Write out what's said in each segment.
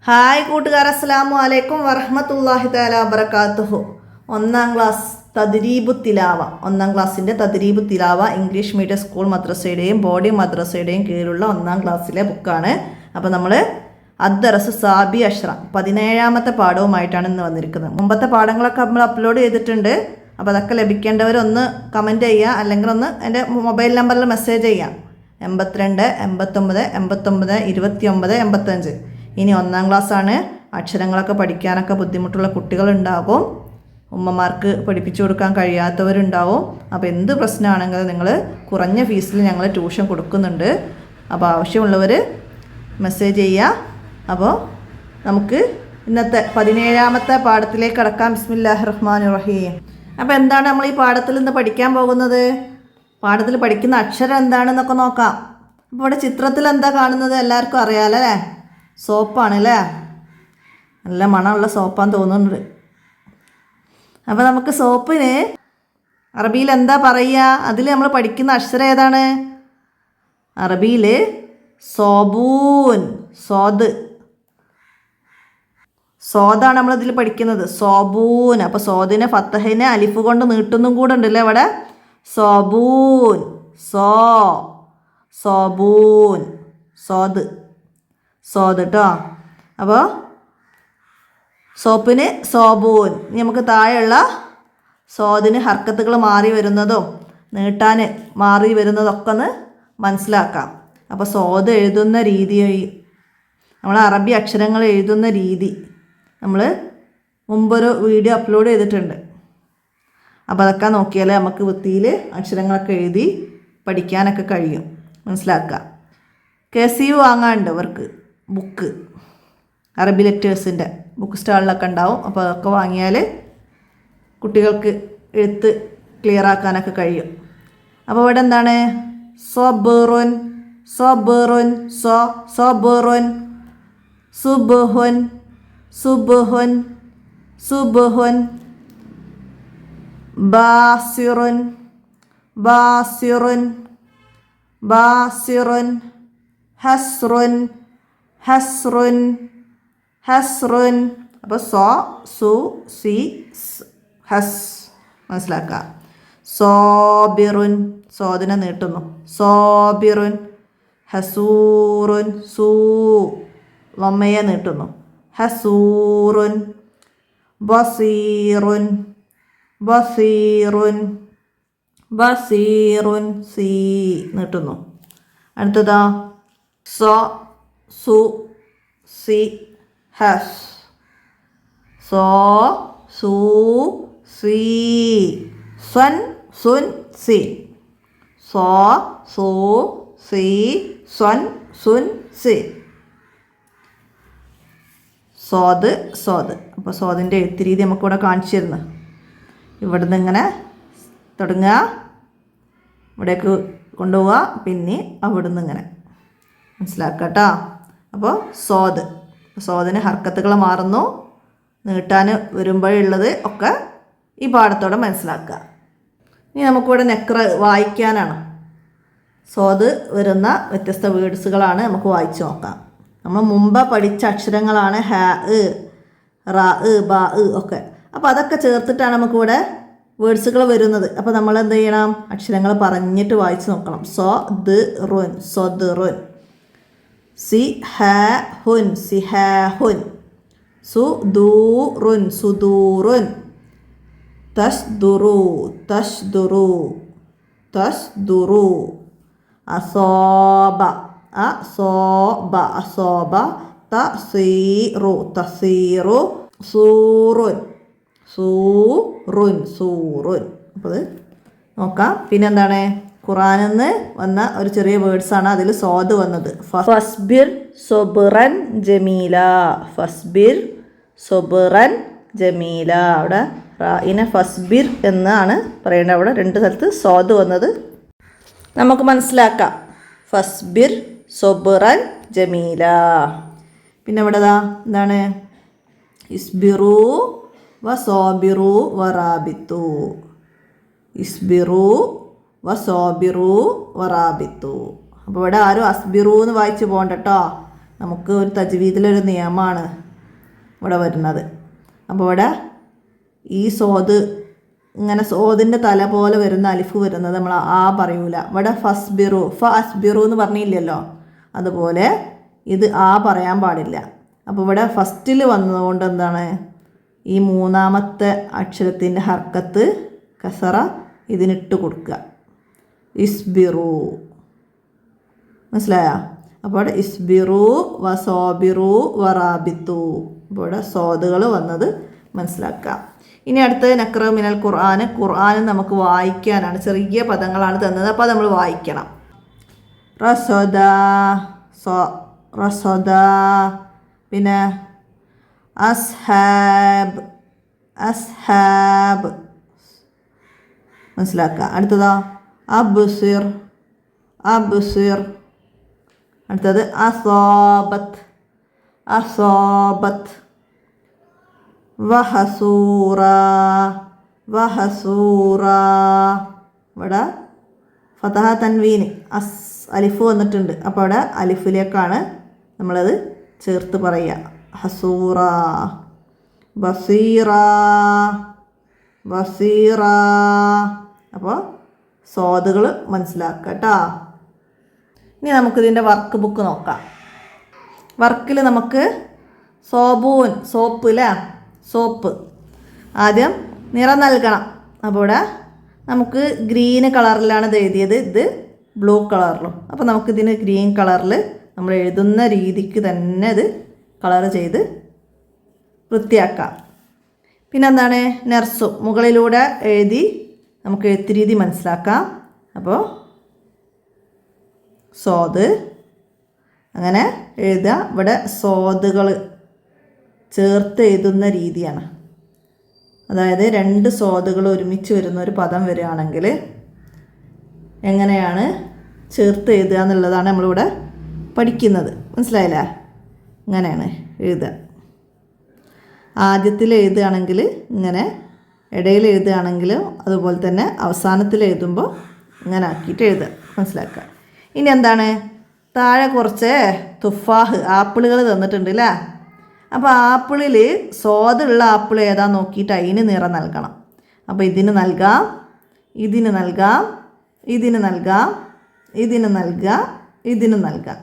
Hi കൂട്ടുകാർ, അസ്സലാമു അലൈക്കും വറഹ്മത്തുള്ളാഹി തആല വബറകാതുഹു. ഒന്നാം ക്ലാസ് തദ്രീബു തിലാവ, ഒന്നാം ക്ലാസ്സിൻ്റെ തദ്രീബു തിലാവ ഇംഗ്ലീഷ് മീഡിയം സ്കൂൾ മദ്രസയുടെയും ബോഡി മദ്രസയുടെയും കീഴിലുള്ള ഒന്നാം ക്ലാസ്സിലെ ബുക്കാണ്. അപ്പോൾ നമ്മൾ അദ്ദറസ് സാബി അഷ്റ 17ാമത്തെ പാഠവുമായിട്ടാണ് ഇന്ന് വന്നിരിക്കുന്നത്. മുമ്പത്തെ പാഠങ്ങളൊക്കെ നമ്മൾ അപ്ലോഡ് ചെയ്തിട്ടുണ്ട്. അപ്പോൾ അതൊക്കെ ലഭിക്കേണ്ടവരൊന്ന് കമൻറ്റ് ചെയ്യുക, അല്ലെങ്കിൽ ഒന്ന് എൻ്റെ മൊബൈൽ നമ്പറിൽ മെസ്സേജ് ചെയ്യുക. 82 89 89 29 85. ഇനി ഒന്നാം ക്ലാസ്സാണ്. അക്ഷരങ്ങളൊക്കെ പഠിക്കാനൊക്കെ ബുദ്ധിമുട്ടുള്ള കുട്ടികളുണ്ടാകും, ഉമ്മമാർക്ക് പഠിപ്പിച്ചു കൊടുക്കാൻ കഴിയാത്തവരുണ്ടാവും. അപ്പോൾ എന്ത് പ്രശ്നമാണെങ്കിലും നിങ്ങൾ കുറഞ്ഞ ഫീസിൽ ഞങ്ങൾ ട്യൂഷൻ കൊടുക്കുന്നുണ്ട്. അപ്പോൾ ആവശ്യമുള്ളവർ മെസ്സേജ് ചെയ്യുക. അപ്പോൾ നമുക്ക് ഇന്നത്തെ 17ാമത്തെ പാഠത്തിലേക്ക് കടക്കാം. ബിസ്മില്ലാഹിർ റഹ്മാനിർ റഹീം. അപ്പോൾ എന്താണ് നമ്മൾ ഈ പാഠത്തിൽ നിന്ന് പഠിക്കാൻ പോകുന്നത്? പാഠത്തിൽ പഠിക്കുന്ന അക്ഷരം എന്താണെന്നൊക്കെ നോക്കാം. അപ്പോൾ ഇവിടെ ചിത്രത്തിൽ എന്താ കാണുന്നത് എല്ലാവർക്കും അറിയാമല്ലോ അല്ലേ? സോപ്പാണ് അല്ലേ? നല്ല മണമുള്ള സോപ്പാന്ന് തോന്നുന്നുണ്ട്. അപ്പോൾ നമുക്ക് സോപ്പിന് അറബിയിൽ എന്താ പറയുക? അതിൽ നമ്മൾ പഠിക്കുന്ന അക്ഷരം ഏതാണ്? അറബിയിൽ സോബൂൻ, സോദ്, സോദാണ് നമ്മളിതിൽ പഠിക്കുന്നത്. സോബൂൻ. അപ്പോൾ സോദിനെ ഫത്തഹിനെ അലിഫ് കൊണ്ട് നീട്ടുന്നും കൂടെ ഉണ്ടല്ലേ ഇവിടെ. സോബൂൻ, സോബൂൻ, സോദ്, സോദ് കേട്ടോ. അപ്പോൾ സോപ്പിന് സോബൂൻ. ഇനി നമുക്ക് താഴെയുള്ള സോദിന് ഹർക്കത്തുകൾ മാറി വരുന്നതും നീട്ടാൻ മാറി വരുന്നതൊക്കെ ഒന്ന് മനസ്സിലാക്കാം. അപ്പോൾ സോദ് എഴുതുന്ന രീതി, നമ്മൾ അറബി അക്ഷരങ്ങൾ എഴുതുന്ന രീതി നമ്മൾ മുമ്പൊരു വീഡിയോ അപ്ലോഡ് ചെയ്തിട്ടുണ്ട്. അപ്പോൾ അതൊക്കെ നോക്കിയാൽ നമുക്ക് വൃത്തിയിൽ അക്ഷരങ്ങളൊക്കെ എഴുതി പഠിക്കാനൊക്കെ കഴിയും, മനസ്സിലാക്കുക. കെസിയു വാങ്ങാനുണ്ട് അവർക്ക് ബുക്ക്, അറബി ലെറ്റേഴ്സിൻ്റെ ബുക്ക് സ്റ്റാളിലൊക്കെ ഉണ്ടാവും. അപ്പോൾ അതൊക്കെ വാങ്ങിയാൽ കുട്ടികൾക്ക് എഴുത്ത് ക്ലിയർ ആക്കാനൊക്കെ കഴിയും. അപ്പോൾ ഇവിടെ എന്താണ്? സബറുൻ, സബറുൻ, സബറുൻ, സുബ്ഹുൻ, സുബ്ഹുൻ, സുബ്ഹുൻ, ബാസിറുൻ, ബാസിറുൻ, ബാസിറുൻ, ഹസ്റുൻ, ഹസ്റുൻ, ഹസ്റുൻ. അപ്പോൾ സു സി ഹസ് മനസ്സിലാക്കുക. സോബിറുൻ, സോദിനെ നീട്ടുന്നു. സോബിറുൻ. ഹസൂറുൻ, ലൊമ്മയെ നീട്ടുന്നു. ഹസൂറുൻ. ബസീറുൻ, ബസീറുൻ, ബസീറുൻ, സീ നീട്ടുന്നു. അടുത്തതാ സു സി ഹസ്. സു സി സ്വൻ സുൻ സി. സു സി സ്വൻ സുൻ സി. സോദ്, സോദ്. അപ്പോൾ സോദിൻ്റെ എഴുത്ത് രീതി നമുക്കിവിടെ കാണിച്ചു തരുന്നു. ഇവിടുന്ന് ഇങ്ങനെ തുടങ്ങുക, ഇവിടേക്ക് കൊണ്ടുപോവുക, പിന്നെ അവിടുന്ന് ഇങ്ങനെ മനസ്സിലാക്കുക കേട്ടോ. അപ്പോൾ സോദ്, സോദിന് ഹർക്കത്തുകൾ മാറുന്നു, നീട്ടാൻ വരുമ്പോഴുള്ളത് ഒക്കെ ഈ പാഠത്തോടെ മനസ്സിലാക്കുക. ഇനി നമുക്കിവിടെ നെക്ര വായിക്കാനാണ്. സോദ് വരുന്ന വ്യത്യസ്ത വേർഡ്സുകളാണ് നമുക്ക് വായിച്ച് നോക്കാം. നമ്മൾ മുമ്പ് പഠിച്ച അക്ഷരങ്ങളാണ് ഹ, റ, ബ ഒക്കെ. അപ്പോൾ അതൊക്കെ ചേർത്തിട്ടാണ് നമുക്കിവിടെ വേർഡ്സുകൾ വരുന്നത്. അപ്പോൾ നമ്മൾ എന്ത് ചെയ്യണം? അക്ഷരങ്ങൾ പറഞ്ഞിട്ട് വായിച്ച് നോക്കണം. സൊദ്റുൻ, സൊദ്റുൻ. സിഹുൻ, സിഹുൻ. സുദൂറുൻ, സുദൂറുൻ. തസ്ദുറു, തസ്ദുറു, തസ്ദുറു. അസോബ, അസോബ, അസോബ. തസീറു, തസീറു. സൂറുൻ, സൂറുൻ, സൂറുൻ. അപ്പോൾ അത് നോക്കാം. പിന്നെന്താണ്? ഖുറാനിൽ നിന്ന് വന്ന ഒരു ചെറിയ വേർഡ്സാണ് അതിൽ സോദ് വന്നത്. ഫസ്ബിർ സൊബറൻ ജമീല, ഫസ്ബിർ സൊബറൻ ജമീല. അവിടെ റായിനെ ഫസ്ബിർ എന്നാണ് പറയേണ്ടത്. അവിടെ 2 സ്ഥലത്ത് സോദ് വന്നത് നമുക്ക് മനസ്സിലാക്കാം. ഫസ്ബിർ സൊബറൻ ജമീല. പിന്നെ ഇവിടെ എന്താണ്? ഇസ്ബിറു വസോബിറു വറാബിത്തു. ഇസ്ബിറു വസോബിറു വറാബിത്തു. അപ്പോൾ ഇവിടെ ആരും അസ്ബിറു എന്ന് വായിച്ച് പോകണ്ട കേട്ടോ. നമുക്ക് ഒരു തജ്വീദിലൊരു നിയമമാണ് ഇവിടെ വരുന്നത്. അപ്പോൾ ഇവിടെ ഈ സോദ് ഇങ്ങനെ സോദിൻ്റെ തല പോലെ വരുന്ന അലിഫ് വരുന്നത് നമ്മൾ ആ പറയൂല. ഇവിടെ ഫസ്ബിറു അസ്ബിറു എന്ന് പറഞ്ഞില്ലല്ലോ, അതുപോലെ ഇത് ആ പറയാൻ പാടില്ല. അപ്പോൾ ഇവിടെ ഫസ്റ്റിൽ വന്നതുകൊണ്ട് എന്താണ്, ഈ മൂന്നാമത്തെ അക്ഷരത്തിൻ്റെ ഹർക്കത്ത് കസറ ഇതിനിട്ട് കൊടുക്കുക. ഇസ്ബിറു, മനസ്സിലായോ? അപ്പോൾ ഇവിടെ ഇസ്ബിറു വസോബിറു വറാബിത്തു. അപ്പോൾ ഇവിടെ സോദുകൾ വന്നത് മനസ്സിലാക്കാം. ഇനി അടുത്തത് നക്റഉ മിനൽ ഖുർആൻ. ഖുർആൻ നമുക്ക് വായിക്കാനാണ്, ചെറിയ പദങ്ങളാണ് തന്നത്, അപ്പോൾ നമ്മൾ വായിക്കണം. റസദ റസദ, പിന്നെ അസ്ഹാബ് അസ്ഹാബ്, മനസ്സിലാക്കുക. അടുത്തതോ അബ്സിർ അബ്സിർ. അടുത്തത് അസോബത്ത് അസോബത്ത്. വഹസൂറ വഹസൂറ. ഇവിടെ ഫതഹ തൻവീന് അലിഫ് വന്നിട്ടുണ്ട്, അപ്പോൾ അവിടെ അലിഫിലേക്കാണ് നമ്മളത് ചേർത്ത് പറയുക. ഹസൂറ. ബസീറ ബസീറ. അപ്പോൾ സ്വാദുകൾ മനസ്സിലാക്കുക കേട്ടോ. ഇനി നമുക്കിതിൻ്റെ വർക്ക് ബുക്ക് നോക്കാം. വർക്കിൽ നമുക്ക് സോബൂൻ സോപ്പ് അല്ലേ, സോപ്പ് ആദ്യം നിറം നൽകണം. അപ്പോൾ ഇവിടെ നമുക്ക് ഗ്രീന് കളറിലാണ് ഇത് എഴുതിയത്, ഇത് ബ്ലൂ കളറിലും. അപ്പോൾ നമുക്കിതിന് ഗ്രീൻ കളറിൽ നമ്മൾ എഴുതുന്ന രീതിക്ക് തന്നെ ഇത് കളർ ചെയ്ത് വൃത്തിയാക്കാം. പിന്നെ എന്താണ്, നെർസു മുകളിലൂടെ എഴുതി നമുക്ക് എഴുത്ത് രീതി മനസ്സിലാക്കാം. അപ്പോൾ സോദ് അങ്ങനെ എഴുതുക. ഇവിടെ സോദുകൾ ചേർത്ത് എഴുതുന്ന രീതിയാണ്. അതായത് രണ്ട് സോദുകൾ ഒരുമിച്ച് വരുന്ന ഒരു പദം വരികയാണെങ്കിൽ എങ്ങനെയാണ് ചേർത്ത് എഴുതുക എന്നുള്ളതാണ് നമ്മളിവിടെ പഠിക്കുന്നത്. മനസ്സിലായില്ലേ? ഇങ്ങനെയാണ് എഴുതുക. ആദ്യത്തിൽ എഴുതുകയാണെങ്കിൽ ഇങ്ങനെ, ഇടയിൽ എഴുതുകയാണെങ്കിലും അതുപോലെ തന്നെ അവസാനത്തിൽ എഴുതുമ്പോൾ ഇങ്ങനെ ആക്കിയിട്ട് എഴുതുക. മനസ്സിലാക്കുക. ഇനി എന്താണ്, താഴെ കുറച്ച് തുഫാഹ് ആപ്പിളുകൾ തന്നിട്ടുണ്ട് അല്ലേ. അപ്പോൾ ആപ്പിളിൽ സ്വാദുള്ള ആപ്പിൾ ഏതാ നോക്കിയിട്ട് അതിന് നിറം നൽകണം. അപ്പോൾ ഇതിന് നൽകാം, ഇതിന് നൽകാം, ഇതിന് നൽകാം, ഇതിന് നൽകാം, ഇതിന് നൽകാം.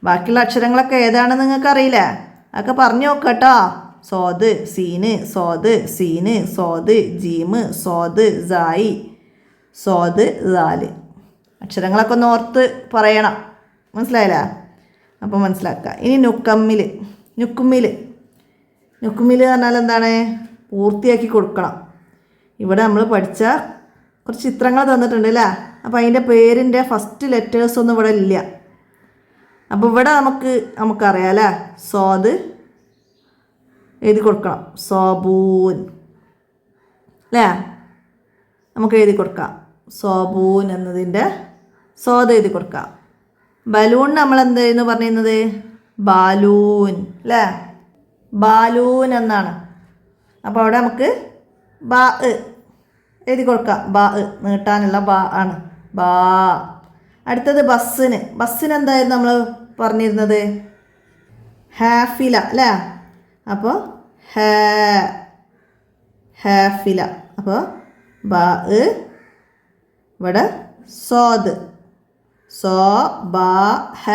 ബാക്കിയുള്ള അക്ഷരങ്ങളൊക്കെ ഏതാണെന്ന് നിങ്ങൾക്ക് അറിയില്ലേ? അതൊക്കെ പറഞ്ഞു നോക്കട്ടോ. സോദ് സീന്, സോദ് സീന്, സോദ് ജീമ്, സോദ് സായി, സോദ് ദാല്. അക്ഷരങ്ങളൊക്കെ ഒന്ന് ഓർത്ത് പറയണം. മനസ്സിലായില്ലേ? അപ്പോൾ മനസ്സിലാക്കുക. ഇനി നുക്കമ്മിൽ നുക്കുമ്മിൽ നുക്കുമ്മിൽ പറഞ്ഞാൽ എന്താണ്, പൂർത്തിയാക്കി കൊടുക്കണം. ഇവിടെ നമ്മൾ പഠിച്ച കുറച്ച് ചിത്രങ്ങൾ തന്നിട്ടുണ്ട് അല്ലേ. അപ്പോൾ അതിൻ്റെ പേരിൻ്റെ ഫസ്റ്റ് ലെറ്റേഴ്സൊന്നും ഇവിടെ ഇല്ല. അപ്പോൾ ഇവിടെ നമുക്കറിയാം അല്ലേ, സ്വാദ് എഴുതി കൊടുക്കണം. സോബൂൻ അല്ലേ, നമുക്ക് എഴുതി കൊടുക്കാം. സോബൂൻ എന്നതിൻ്റെ സ്വാദ് എഴുതി കൊടുക്കാം. ബലൂൺ നമ്മൾ എന്തായിരുന്നു പറയുന്നത്, ബാലൂൻ അല്ലേ, ബാലൂൻ എന്നാണ്. അപ്പോൾ അവിടെ നമുക്ക് ബാ എഴുതി കൊടുക്കാം. ബാ നീട്ടാനുള്ള ബാ ആണ്, ബാ. അടുത്തത് ബസ്സിന് എന്തായിരുന്നു നമ്മൾ പറഞ്ഞിരുന്നത്, ഹാഫില അല്ലേ. അപ്പോൾ ഹാഫില. അപ്പോൾ ബാ ഇവിടെ സോദ് സോ ബാ ഹ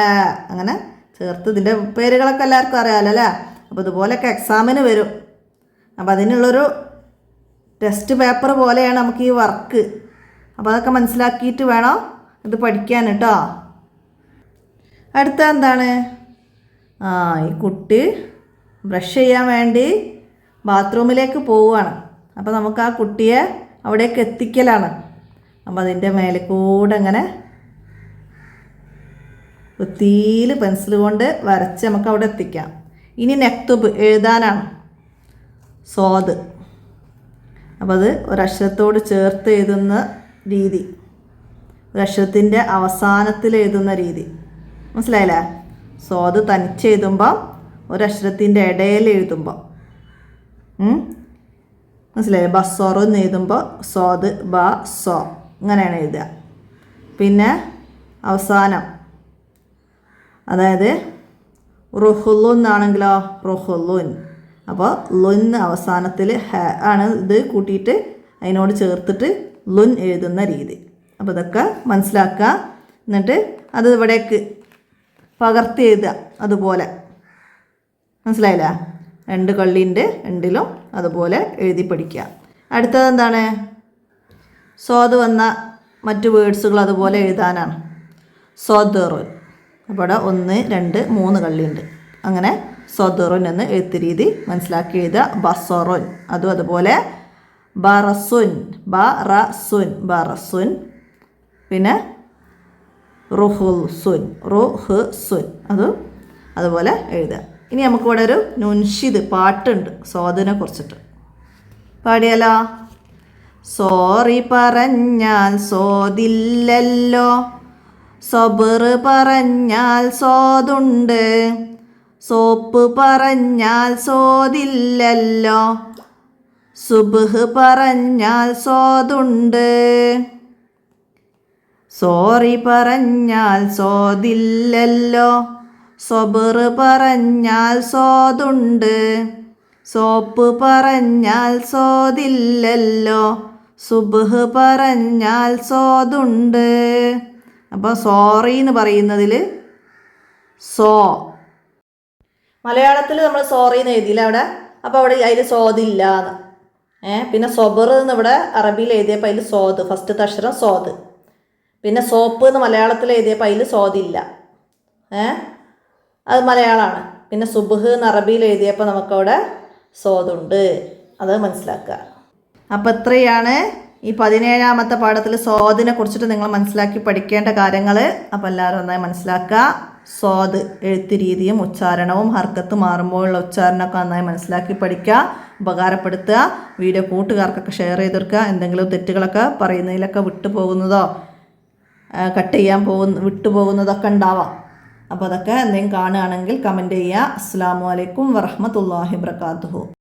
അങ്ങനെ ചേർത്ത്. ഇതിൻ്റെ പേരുകളൊക്കെ എല്ലാവർക്കും അറിയാമല്ലോ അല്ലേ. അപ്പോൾ ഇതുപോലെയൊക്കെ എക്സാമിന് വരും. അപ്പോൾ അതിനുള്ളൊരു ടെസ്റ്റ് പേപ്പർ പോലെയാണ് നമുക്ക് ഈ വർക്ക്. അപ്പോൾ അതൊക്കെ മനസ്സിലാക്കിയിട്ട് വേണം ഇത് പഠിക്കാൻ കേട്ടോ. അടുത്ത എന്താണ്, ഈ കുട്ടി ബ്രഷ് ചെയ്യാൻ വേണ്ടി ബാത്റൂമിലേക്ക് പോവുകയാണ്. അപ്പോൾ നമുക്ക് ആ കുട്ടിയെ അവിടേക്ക് എത്തിക്കലാണ്. അപ്പോൾ അതിൻ്റെ മേലെ കൂടെ അങ്ങനെ വൃത്തിയിൽ പെൻസിൽ കൊണ്ട് വരച്ച് നമുക്ക് അവിടെ എത്തിക്കാം. ഇനി നെക്തുബ് എഴുതാനാണ്, സ്വാദ്. അപ്പോൾ അത് ഒരക്ഷരത്തോട് ചേർത്ത് എഴുതുന്ന രീതി, ഒരക്ഷരത്തിൻ്റെ അവസാനത്തിൽ എഴുതുന്ന രീതി. മനസ്സിലായില്ലേ? സ്വാദ് തനിച്ച് എഴുതുമ്പോൾ, ഒരക്ഷരത്തിൻ്റെ ഇടയിൽ എഴുതുമ്പോൾ. മനസ്സിലായി? ബസ്സോറെന്ന് എഴുതുമ്പോൾ സ്വാദ് ബ സോ ഇങ്ങനെയാണ് എഴുതുക. പിന്നെ അവസാനം, അതായത് റുഹുലുൻ ആണെങ്കിലോ റുഹുലുൻ. അപ്പോൾ ലുൻ അവസാനത്തിൽ ഹ ആണ് ഇത് കൂട്ടിയിട്ട് അതിനോട് ചേർത്തിട്ട് ലുൻ എഴുതുന്ന രീതി. അപ്പോൾ ഇതൊക്കെ മനസ്സിലാക്കുക. എന്നിട്ട് അത് ഇവിടേക്ക് പകർത്തി എഴുതുക അതുപോലെ. മനസ്സിലായില്ല? 2 കള്ളിൻ്റെ രണ്ടിലും അതുപോലെ എഴുതി പഠിക്കുക. അടുത്തത് എന്താണ്? സ്വാദ് വന്ന മറ്റു വേർഡ്സുകൾ അതുപോലെ എഴുതാനാണ്. സോദറുൻ. അപ്പോൾ ഇവിടെ 1, 2, 3 കള്ളിയുണ്ട്. അങ്ങനെ സോദറുൻ എന്ന് എഴുത്ത് രീതി മനസ്സിലാക്കി എഴുതുക. ബസറുൻ അതും അതുപോലെ. ബറസുൻ ബറസുൻ ബറസുൻ. പിന്നെ റുഹുസുൻ റുഹുസുൻ അതുപോലെ എഴുതുക. ഇനി നമുക്കിവിടെ ഒരു നുൻഷിദ് പാട്ടുണ്ട് സ്വാദിനെ കുറിച്ചിട്ട്. പാടിയാലോ? സോറി പറഞ്ഞാൽ സ്വാദില്ലല്ലോ, സബർ പറഞ്ഞാൽ സ്വാദുണ്ട്, സോപ്പ് പറഞ്ഞാൽ സ്വാദില്ലല്ലോ, സുബ്ഹ് പറഞ്ഞാൽ സ്വാദുണ്ട്. സോറി പറഞ്ഞാൽ സ്വാദില്ലല്ലോ, സബർ പറഞ്ഞാൽ സ്വാദുണ്ട്, സോപ്പ് പറഞ്ഞാൽ സ്വാദില്ലല്ലോ, സുബ്ഹ് പറഞ്ഞാൽ സ്വാദുണ്ട്. അപ്പോൾ സോറി എന്ന് പറയുന്നതിൽ സോ മലയാളത്തിൽ നമ്മൾ സോറി എന്ന് എഴുതിയില്ല അവിടെ. അപ്പോൾ അവിടെ അതിൽ സ്വാദില്ല എന്ന്. പിന്നെ സൊബർ എന്ന് ഇവിടെ അറബിയിൽ എഴുതിയപ്പോൾ അതിൽ സ്വാദ്, ഫസ്റ്റത്തെ അക്ഷരം സ്വാദ്. പിന്നെ സോപ്പ് എന്ന് മലയാളത്തിൽ എഴുതിയപ്പോൾ അതിൽ സ്വാദില്ല. അത് മലയാളമാണ്. പിന്നെ സുബ്ഹ് എന്ന് അറബിയിൽ എഴുതിയപ്പോൾ നമുക്കവിടെ സ്വാദുണ്ട്. അത് മനസ്സിലാക്കുക. അപ്പോൾ ഇത്രയാണ് ഈ 17ാമത്തെ പാഠത്തിൽ സ്വാദിനെ കുറിച്ചിട്ട് നിങ്ങൾ മനസ്സിലാക്കി പഠിക്കേണ്ട കാര്യങ്ങൾ. അപ്പോൾ എല്ലാവരും നന്നായി മനസ്സിലാക്കുക. സ്വാദ് എഴുത്ത് രീതിയും ഉച്ചാരണവും ഹർക്കത്ത് മാറുമ്പോഴുള്ള ഉച്ചാരണമൊക്കെ നന്നായി മനസ്സിലാക്കി പഠിക്കുക, ഉപകാരപ്പെടുത്തുക. വീഡിയോ കൂട്ടുകാർക്കൊക്കെ ഷെയർ ചെയ്ത് കൊടുക്കുക. എന്തെങ്കിലും തെറ്റുകളൊക്കെ പറയുന്നതിലൊക്കെ വിട്ടുപോകുന്നതോ കട്ട് ചെയ്യാൻ വിട്ടുപോകുന്നതൊക്കെ ഉണ്ടാവാം. അപ്പോൾ അതൊക്കെ എന്തെങ്കിലും കാണുകയാണെങ്കിൽ കമൻറ്റ് ചെയ്യുക. അസ്സലാമു അലൈക്കും വറഹ്മത്തുള്ളാഹി വബറകാതുഹു.